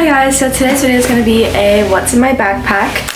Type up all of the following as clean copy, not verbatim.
Hi guys, so today's video is going to be a what's in my backpack.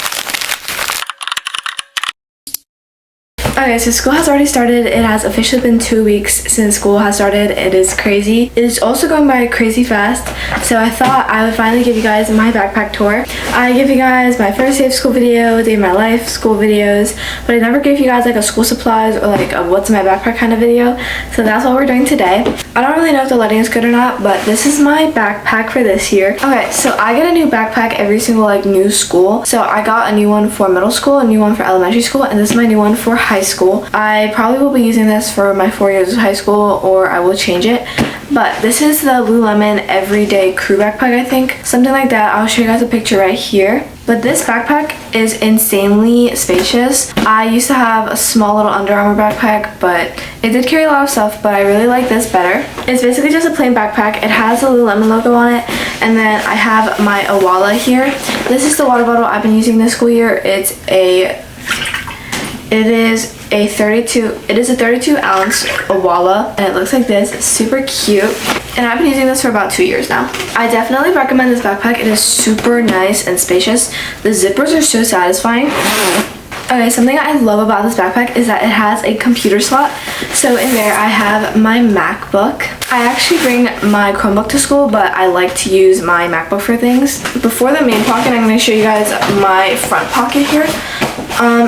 Okay, so school has already started. It has officially been 2 weeks since school has started. It is crazy. It is also going by crazy fast. So I thought I would finally give you guys my backpack tour. I give you guys my first day of school video, day of my life school videos, but I never gave you guys like a school supplies or like a what's in my backpack kind of video. So that's what we're doing today. I don't really know if the lighting is good or not, but this is my backpack for this year. Okay, so I get a new backpack every single like new school. So I got a new one for middle school, a new one for elementary school, and this is my new one for high school. I probably will be using this for my 4 years of high school, or I will change it. But this is the Lululemon Everyday Crew Backpack, I think. Something like that. I'll show you guys a picture right here. But this backpack is insanely spacious. I used to have a small little Under Armour backpack, but it did carry a lot of stuff, but I really like this better. It's basically just a plain backpack. It has a Lululemon logo on it, and then I have my Awala here. This is the water bottle I've been using this school year. It is a 32 ounce Awala, and it looks like this. It's super cute, and I've been using this for about 2 years now. I definitely recommend this backpack. It is super nice and spacious. The zippers are so satisfying. Okay, something I love about this backpack is that it has a computer slot. So in there I have my MacBook. I actually bring my Chromebook to school, but I like to use my MacBook for things. Before the main pocket, I'm going to show you guys my front pocket here.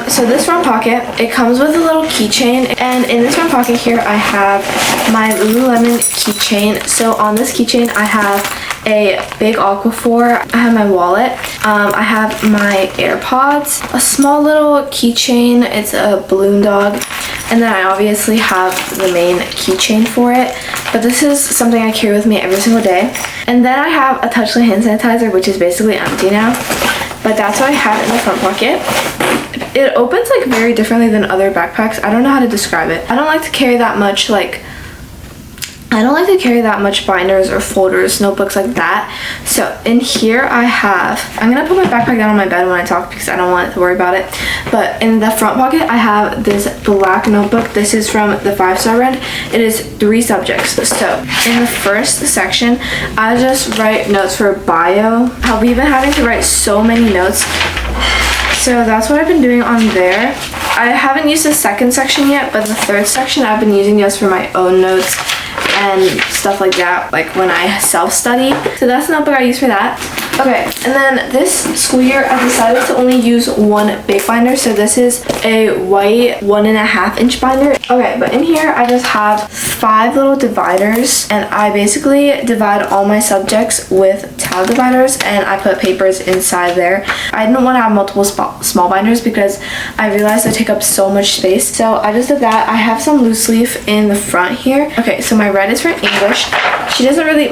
So this front pocket, it comes with a little keychain, and in this front pocket here I have my Lululemon keychain. So on this keychain I have a big Aquaphor, I have my wallet, I have my AirPods, a small little keychain, it's a balloon dog, and then I obviously have the main keychain for it. But this is something I carry with me every single day. And then I have a touchless hand sanitizer, which is basically empty now. But that's what I have in the front pocket. It opens like very differently than other backpacks. I don't know how to describe it. I don't like to carry that much binders or folders, notebooks like that. So in here I'm gonna put my backpack down on my bed when I talk because I don't want to worry about it. But in the front pocket I have this black notebook. This is from the 5-star brand. It is 3 subjects. So in the first section I just write notes for bio. We've been having to write so many notes. So that's what I've been doing on there. I haven't used the second section yet, but the third section I've been using just for my own notes and stuff like that, like when I self-study. So that's the notebook I use for that. Okay, and then this school year I decided to only use one big binder. So this is a white 1.5 inch binder. Okay, but in here I just have 5 little dividers, and I basically divide all my subjects with tab dividers, and I put papers inside there. I didn't want to have multiple small binders because I realized they take up so much space. So I just did that. I have some loose leaf in the front here. Okay, so my red is for English.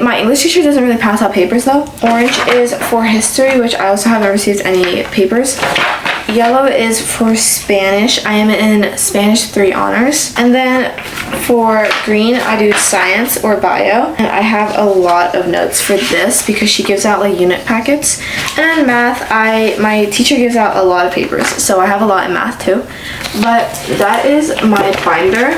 My English teacher doesn't really pass out papers though. Orange is for history, which I also haven't received any papers. Yellow is for Spanish. I am in Spanish 3 honors. And then for green, I do science or bio. And I have a lot of notes for this because she gives out like unit packets. And then math, my teacher gives out a lot of papers. So I have a lot in math too. But that is my binder.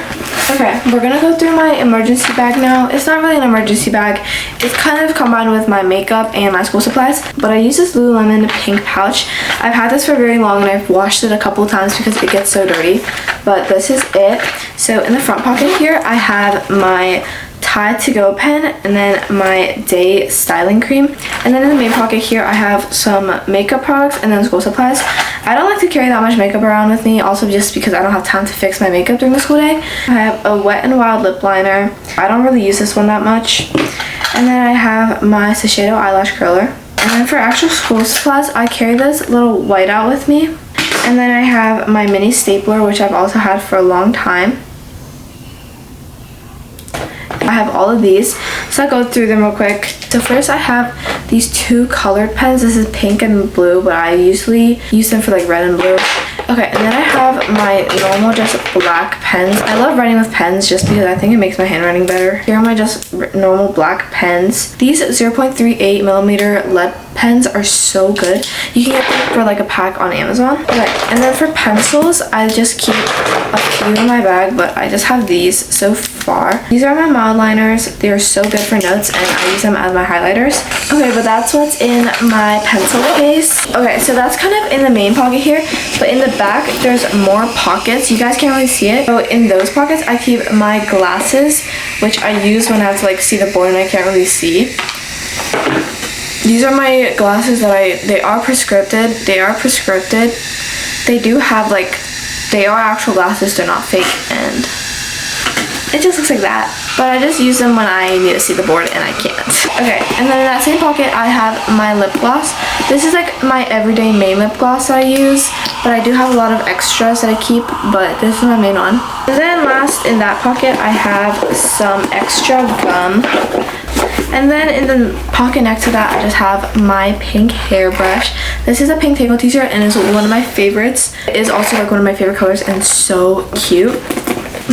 Okay, we're gonna go through my emergency bag now. It's not really an emergency bag. It's kind of combined with my makeup and my school supplies. But I use this Lululemon pink pouch. I've had this for very long, and I've washed it a couple of times because it gets so dirty. But this is it. So in the front pocket here, I have my Tide to Go pen, and then my day styling cream. And then in the main pocket here, I have some makeup products and then school supplies. I don't like to carry that much makeup around with me, also just because I don't have time to fix my makeup during the school day. I have a Wet n Wild lip liner. I don't really use this one that much. And then I have my Shiseido eyelash curler. And then for actual school supplies, I carry this little whiteout with me. And then I have my mini stapler, which I've also had for a long time. I have all of these, so I'll go through them real quick. So first I have these 2 colored pens. This is pink and blue, but I usually use them for like red and blue. Okay, and then I have my normal just black pens. I love writing with pens just because I think it makes my handwriting better. Here are my just normal black pens. These 0.38 millimeter lead pens are so good. You can get them for like a pack on Amazon. Okay, and then for pencils, I just keep a few in my bag, but I just have these so far. These are my mild liners. They are so good for notes, and I use them as my highlighters. Okay, but that's what's in my pencil case. Okay, so that's kind of in the main pocket here, but in the back, there's more pockets. You guys can't really see it. So in those pockets, I keep my glasses, which I use when I have to like see the board and I can't really see. These are my glasses that they are prescripted. They do have like, they are actual glasses, they're not fake, and it just looks like that. But I just use them when I need to see the board and I can't. Okay, and then in that same pocket, I have my lip gloss. This is like my everyday main lip gloss that I use, but I do have a lot of extras that I keep, but this is my main one. And then last in that pocket, I have some extra gum. And then in the pocket next to that, I just have my pink hairbrush. This is a pink Tangle t-shirt and is one of my favorites. It is also like one of my favorite colors and so cute.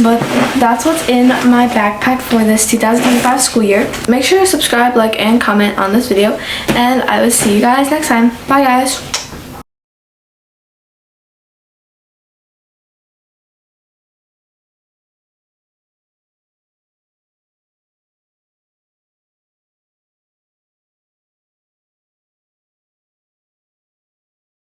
But that's what's in my backpack for this 2025 school year. Make sure to subscribe, like, and comment on this video. And I will see you guys next time. Bye, guys.